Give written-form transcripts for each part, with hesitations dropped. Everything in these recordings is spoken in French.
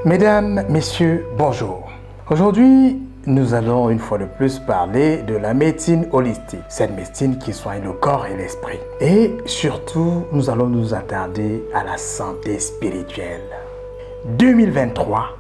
Mesdames, Messieurs, bonjour. Aujourd'hui, nous allons une fois de plus parler de la médecine holistique, cette médecine qui soigne le corps et l'esprit. Et surtout, nous allons nous attarder à la santé spirituelle. 2023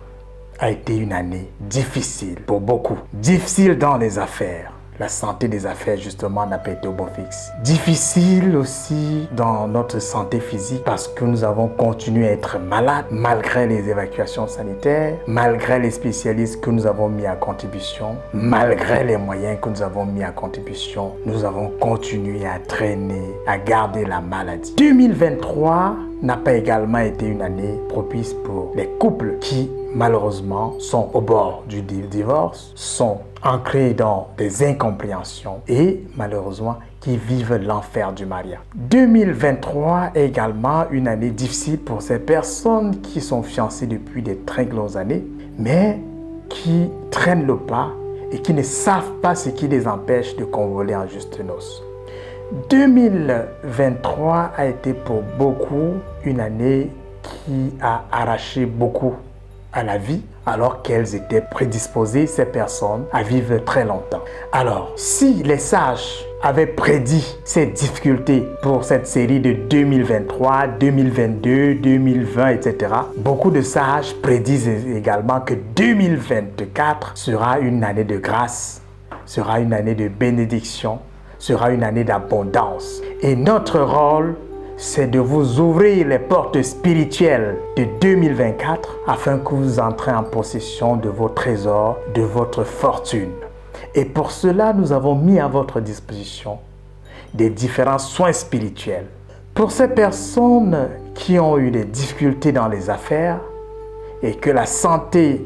a été une année difficile pour beaucoup. Difficile dans les affaires. La santé des affaires, justement, n'a pas été au bon fixe. Difficile aussi dans notre santé physique parce que nous avons continué à être malades malgré les évacuations sanitaires, malgré les spécialistes que nous avons mis à contribution, malgré les moyens que nous avons mis à contribution. Nous avons continué à traîner, à garder la maladie. 2023 n'a pas également été une année propice pour les couples qui, malheureusement, sont au bord du divorce, sont ancrés dans des incompréhensions et, malheureusement, qui vivent l'enfer du mariage. 2023 est également une année difficile pour ces personnes qui sont fiancées depuis de très longues années, mais qui traînent le pas et qui ne savent pas ce qui les empêche de convoler en justes noces. 2023 a été pour beaucoup une année qui a arraché beaucoup à la vie, alors qu'elles étaient prédisposées, ces personnes, à vivre très longtemps. Alors, si les sages avaient prédit ces difficultés pour cette série de 2023, 2022, 2020, etc., beaucoup de sages prédisent également que 2024 sera une année de grâce, sera une année de bénédiction, sera une année d'abondance. Et notre rôle, c'est de vous ouvrir les portes spirituelles de 2024 afin que vous entrez en possession de vos trésors, de votre fortune. Et pour cela, nous avons mis à votre disposition des différents soins spirituels. Pour ces personnes qui ont eu des difficultés dans les affaires et que la santé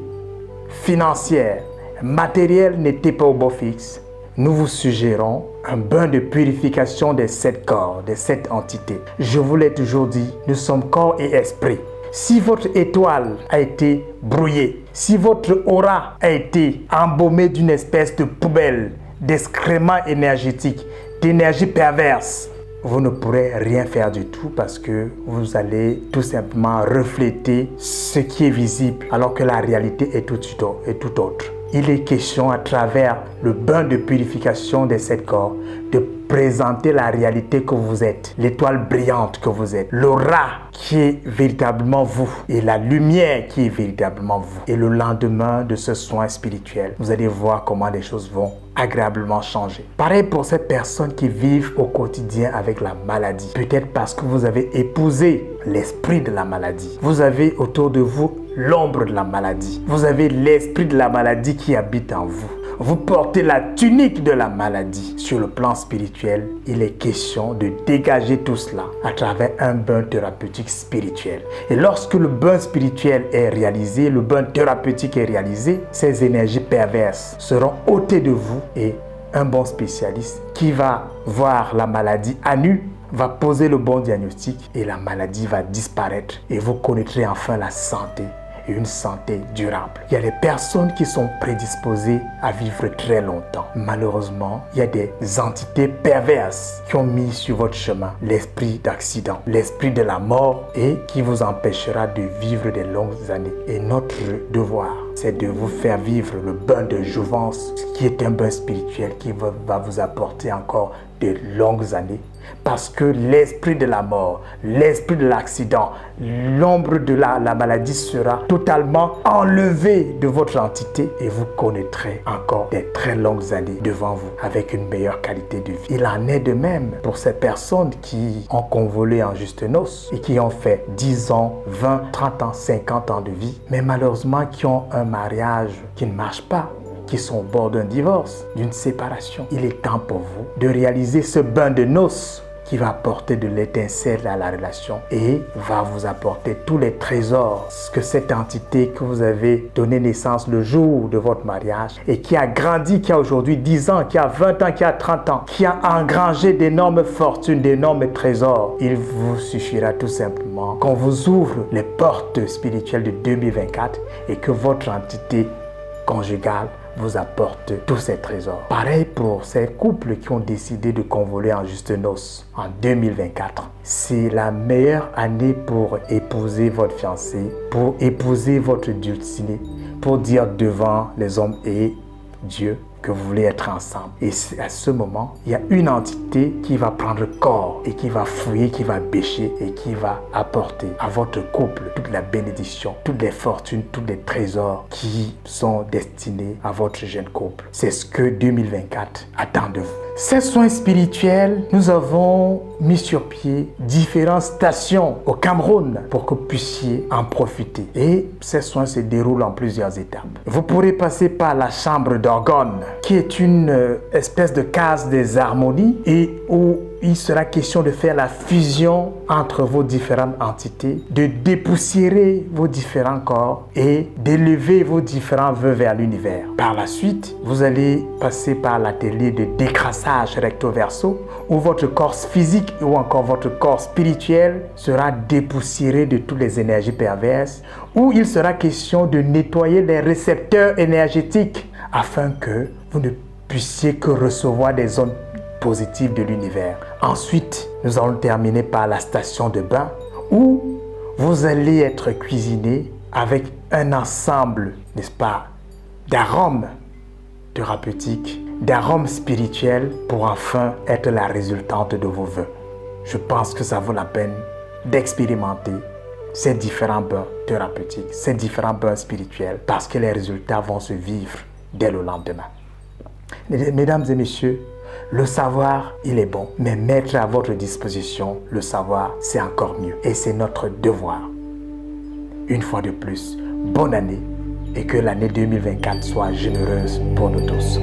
financière, matérielle n'était pas au beau fixe, nous vous suggérons un bain de purification des 7 corps, des 7 entités. Je vous l'ai toujours dit, nous sommes corps et esprit. Si votre étoile a été brouillée, si votre aura a été embaumée d'une espèce de poubelle, d'excréments énergétiques, d'énergie perverse, vous ne pourrez rien faire du tout parce que vous allez tout simplement refléter ce qui est visible alors que la réalité est tout autre. Il est question à travers le bain de purification des 7 corps de présenter la réalité que vous êtes, l'étoile brillante que vous êtes, l'aura qui est véritablement vous et la lumière qui est véritablement vous. Et le lendemain de ce soin spirituel, vous allez voir comment les choses vont agréablement changer. Pareil pour ces personnes qui vivent au quotidien avec la maladie. Peut-être parce que vous avez épousé l'esprit de la maladie. Vous avez autour de vous l'ombre de la maladie. Vous avez l'esprit de la maladie qui habite en vous. Vous portez la tunique de la maladie. Sur le plan spirituel, il est question de dégager tout cela à travers un bain thérapeutique spirituel. Et lorsque le bain spirituel est réalisé, le bain thérapeutique est réalisé, ces énergies perverses seront ôtées de vous et un bon spécialiste qui va voir la maladie à nu va poser le bon diagnostic et la maladie va disparaître et vous connaîtrez enfin la santé et une santé durable. Il y a des personnes qui sont prédisposées à vivre très longtemps. Malheureusement, il y a des entités perverses qui ont mis sur votre chemin l'esprit d'accident, l'esprit de la mort et qui vous empêchera de vivre des longues années. Et notre devoir, c'est de vous faire vivre le bain de jouvence, qui est un bain spirituel qui va vous apporter encore de longues années. Parce que l'esprit de la mort, l'esprit de l'accident, l'ombre de la maladie sera totalement enlevé de votre entité et vous connaîtrez encore des très longues années devant vous avec une meilleure qualité de vie. Il en est de même pour ces personnes qui ont convolé en juste noces et qui ont fait 10 ans, 20, 30 ans, 50 ans de vie, mais malheureusement qui ont un mariage qui ne marche pas, qui sont au bord d'un divorce, d'une séparation. Il est temps pour vous de réaliser ce bain de noces qui va apporter de l'étincelle à la relation et va vous apporter tous les trésors que cette entité que vous avez donné naissance le jour de votre mariage et qui a grandi, qui a aujourd'hui 10 ans, qui a 20 ans, qui a 30 ans, qui a engrangé d'énormes fortunes, d'énormes trésors. Il vous suffira tout simplement qu'on vous ouvre les portes spirituelles de 2024 et que votre entité conjugale vous apporte tous ces trésors. Pareil pour ces couples qui ont décidé de convoler en juste noces en 2024. C'est la meilleure année pour épouser votre fiancé, pour épouser votre dulcinée, pour dire devant les hommes et Dieu que vous voulez être ensemble. Et à ce moment, il y a une entité qui va prendre corps et qui va fouiller, qui va bêcher et qui va apporter à votre couple toute la bénédiction, toutes les fortunes, tous les trésors qui sont destinés à votre jeune couple. C'est ce que 2024 attend de vous. Ces soins spirituels, nous avons mis sur pied différentes stations au Cameroun pour que vous puissiez en profiter. Et ces soins se déroulent en plusieurs étapes. Vous pourrez passer par la chambre d'organes, qui est une espèce de case des harmonies et où il sera question de faire la fusion entre vos différentes entités, de dépoussiérer vos différents corps et d'élever vos différents vœux vers l'univers. Par la suite, vous allez passer par l'atelier de décrassage recto-verso où votre corps physique ou encore votre corps spirituel sera dépoussiéré de toutes les énergies perverses, où il sera question de nettoyer les récepteurs énergétiques afin que vous ne puissiez que recevoir des ondes positives de l'univers. Ensuite, nous allons terminer par la station de bain où vous allez être cuisiné avec un ensemble, n'est-ce pas, d'arômes thérapeutiques, d'arômes spirituels pour enfin être la résultante de vos vœux. Je pense que ça vaut la peine d'expérimenter ces différents bains thérapeutiques, ces différents bains spirituels parce que les résultats vont se vivre dès le lendemain. Mesdames et messieurs, le savoir, il est bon, mais mettre à votre disposition le savoir, c'est encore mieux. Et c'est notre devoir. Une fois de plus, bonne année et que l'année 2024 soit généreuse pour nous tous.